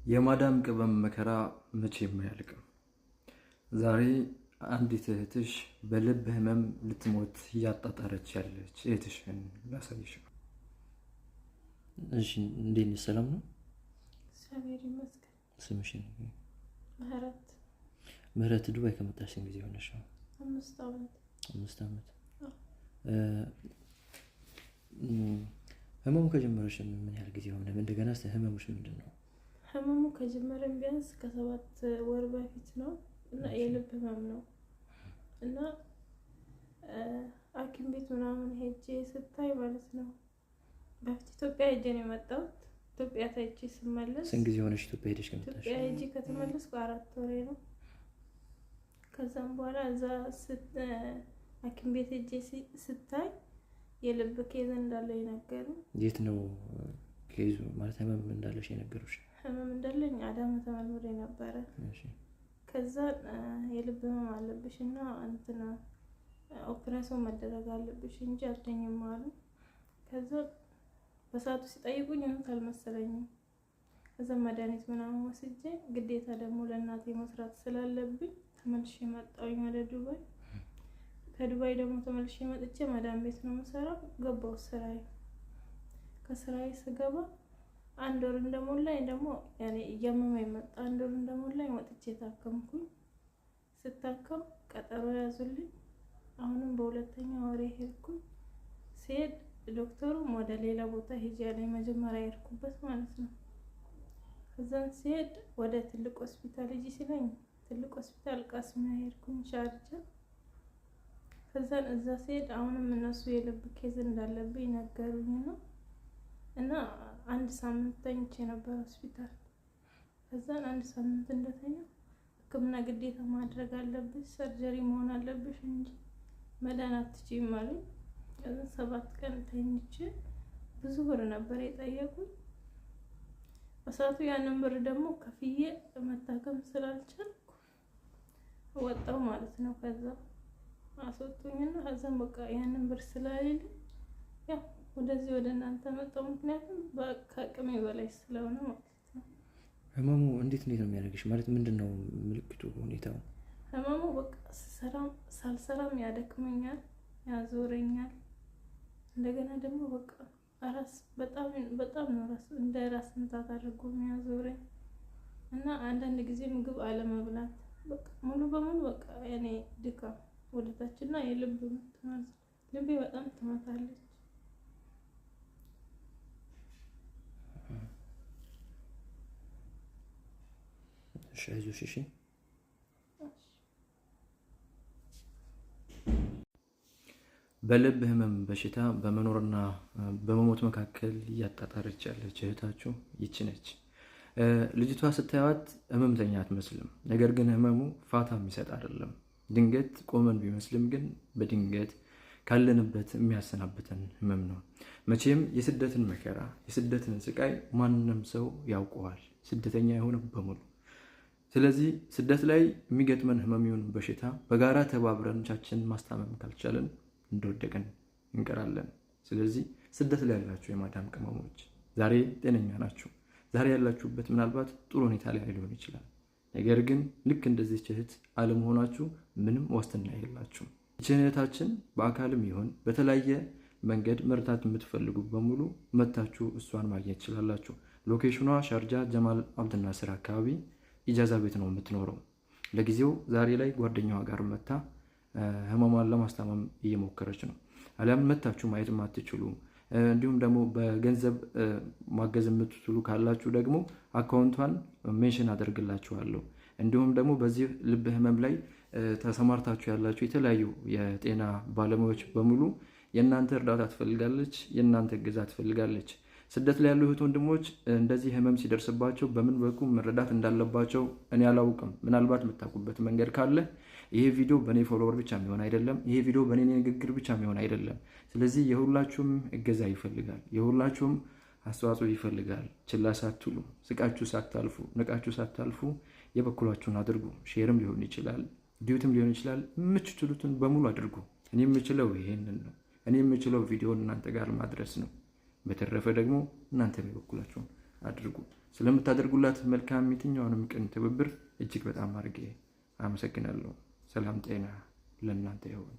የማዳም ቅመም መከራ መቼም አያልቅም። ዛሬ አንዲት እህትሽ በልብ ህመም ልትሞት እያጣጣረች ያለች እህትሽን ላሳይሽ ነው። እሺ፣ እንዴት ነሽ? ሰላም ነው? እግዚአብሔር ይመስገን። ስምሽን? ምህረት። ዱባይ ከመጣሽ ስንት ጊዜ ሆነሽ ነው? 5 ዓመት። 5 ዓመት። ህመሙ ከጀመረሽ ምን ያህል ጊዜ ሆነ? እንደገና ህመሙሽ ምንድን ነው? ህመሙ ከጀመረን ቢያንስ ከ7 ወር በፊት ነው እና የልብ ህመም ነው እና ሐኪም ቤት ምናምን ሄጄ ስታይ ማለት ነው። በፊት ኢትዮጵያ ሄጄ ነው የመጣሁት። ኢትዮጵያ ታይቼ ስመለስ ስንት ጊዜ ሆነሽ ኢትዮጵያ ሄደሽ ከመጣሽ? ኢትዮጵያ ሄጄ ከተመለስኩ 4 ወሬ ነው። ከዛም በኋላ እዛ ሐኪም ቤት ሄጄ ስታይ የልብ ኬዝ እንዳለ ይነገሩ። የት ነው ኬዙ? ማለት ህመም እንዳለሽ የነገሩሽ? ህመም እንዳለኝ አዳማ ተመርምሬ ነበረ። እሺ። ከዛ የልብ ህመም አለብሽ እና እንትና ኦፕሬሽን መደረግ አለብሽ እንጂ አትተኝም አሉ። ከዛ በሰዓቱ ሲጠይቁኝ እውነት አልመሰለኝም። ከዛ መድኃኒት ምናምን ወስጄ ግዴታ ደግሞ ለእናቴ መስራት ስላለብኝ ተመልሼ መጣሁኝ ወደ ዱባይ። ከዱባይ ደግሞ ተመልሼ መጥቼ መዳም ቤት ነው የምሰራው። ገባሁ ስራዬ። ከስራዬ ስገባ 1 ወር እንደሞላኝ ደግሞ ያኔ እያመመኝ መጣ። 1 ወር እንደሞላኝ ወጥቼ ታከምኩኝ። ስታከም ቀጠሮ ያዙልኝ። አሁንም በሁለተኛ ወሬ ሄድኩኝ። ሲሄድ ዶክተሩም ወደ ሌላ ቦታ ሄጄ ያለኝ መጀመሪያ ሄድኩበት ማለት ነው። ከዛን ሲሄድ ወደ ትልቅ ሆስፒታል ሂጂ ሲለኝ ትልቅ ሆስፒታል ቃስሚያ ሄድኩኝ ሻርጃ። ከዛን እዛ ሲሄድ አሁንም እነሱ የልብ ኬዝ እንዳለብኝ ነገሩኝ ነው እና 1 ሳምንት ተኝቼ ነበር ሆስፒታል። ከዛን 1 ሳምንት እንደተኛ ሕክምና ግዴታ ማድረግ አለብሽ፣ ሰርጀሪ መሆን አለብሽ እንጂ መዳን አትችይም አሉኝ። ከዛ 7 ቀን ተኝቼ ብዙ ብር ነበር የጠየቁኝ። በሰዓቱ ያንን ብር ደግሞ ከፍዬ መታከም ስላልቻልኩ ወጣው ማለት ነው። ከዛ አስወጡኝና ከዛም በቃ ያንን ብር ስላልልኝ ያው ወደዚህ ወደ እናንተ መጣሁ። ምክንያቱም ከአቅሜ በላይ ስለሆነ ማለት ነው። ህመሙ እንዴት ነው የሚያደርግሽ? ማለት ምንድነው ምልክቱ፣ ሁኔታው? ህመሙ በቃ ሳልሰራም ያደክመኛል፣ ያዞረኛል። እንደገና ደግሞ በቃ በጣም ነው እንደ ራስ ምታት አድርጎ የሚያዞረኝ እና አንዳንድ ጊዜ ምግብ አለመብላት፣ በቃ ሙሉ በሙሉ በቃ ያኔ ድካም ወደታችና የልብ ምት ማለት ልቤ በጣም ትመታለች። አይዞሽ። እሺ። በልብ ህመም በሽታ በመኖርና በመሞት መካከል እያጣጣረች ያለች እህታችሁ ይቺ ነች። ልጅቷ ስታዩት ህመምተኛ አትመስልም። ነገር ግን ህመሙ ፋታ የሚሰጥ አይደለም። ድንገት ቆመን ቢመስልም ግን በድንገት ካለንበት የሚያሰናብተን ህመም ነው። መቼም የስደትን መከራ የስደትን ስቃይ ማንም ሰው ያውቀዋል፣ ስደተኛ የሆነ በሙሉ። ስለዚህ ስደት ላይ የሚገጥመን ህመም ይሁን በሽታ በጋራ ተባብረን ቻችን ማስታመም ካልቻለን እንደወደቀን እንቀራለን። ስለዚህ ስደት ላይ ያላችሁ የማዳም ቅመሞች ዛሬ ጤነኛ ናችሁ። ዛሬ ያላችሁበት ምናልባት ጥሩ ሁኔታ ላይ ሊሆን ይችላል። ነገር ግን ልክ እንደዚህ እህት አለመሆናችሁ ምንም ዋስትና የላችሁም። ይህችን እህታችን በአካልም ይሁን በተለያየ መንገድ መርዳት የምትፈልጉ በሙሉ መታችሁ እሷን ማግኘት ትችላላችሁ። ሎኬሽኗ ሻርጃ ጀማል አብድናስር አካባቢ ኢጃዛ ቤት ነው የምትኖረው። ለጊዜው ዛሬ ላይ ጓደኛዋ ጋር መታ ህመሟን ለማስታመም እየሞከረች ነው። አሊያም መታችሁ ማየት ማትችሉ እንዲሁም ደግሞ በገንዘብ ማገዝ የምትችሉ ካላችሁ ደግሞ አካውንቷን ሜንሽን አደርግላችኋለሁ። እንዲሁም ደግሞ በዚህ ልብ ህመም ላይ ተሰማርታችሁ ያላችሁ የተለያዩ የጤና ባለሙያዎች በሙሉ የእናንተ እርዳታ ትፈልጋለች፣ የእናንተ እገዛ ትፈልጋለች። ስደት ላይ ያሉ እህት ወንድሞች እንደዚህ ህመም ሲደርስባቸው በምን በኩል መረዳት እንዳለባቸው እኔ አላውቅም። ምናልባት የምታውቁበት መንገድ ካለ ይሄ ቪዲዮ በእኔ ፎሎወር ብቻ የሚሆን አይደለም። ይሄ ቪዲዮ በእኔ ንግግር ብቻ የሚሆን አይደለም። ስለዚህ የሁላችሁም እገዛ ይፈልጋል፣ የሁላችሁም አስተዋጽኦ ይፈልጋል። ችላ ሳትሉ፣ ስቃችሁ ሳታልፉ፣ ንቃችሁ ሳታልፉ የበኩላችሁን አድርጉ። ሼርም ሊሆን ይችላል፣ ዲዩትም ሊሆን ይችላል። የምትችሉትን በሙሉ አድርጉ። እኔ የምችለው ይሄንን ነው። እኔ የምችለው ቪዲዮን እናንተ ጋር ማድረስ ነው። በተረፈ ደግሞ እናንተ የበኩላችሁን አድርጉ። ስለምታደርጉላት መልካም የትኛውንም ቅን ትብብር እጅግ በጣም አድርጌ አመሰግናለሁ። ሰላም ጤና ለእናንተ ይሁን።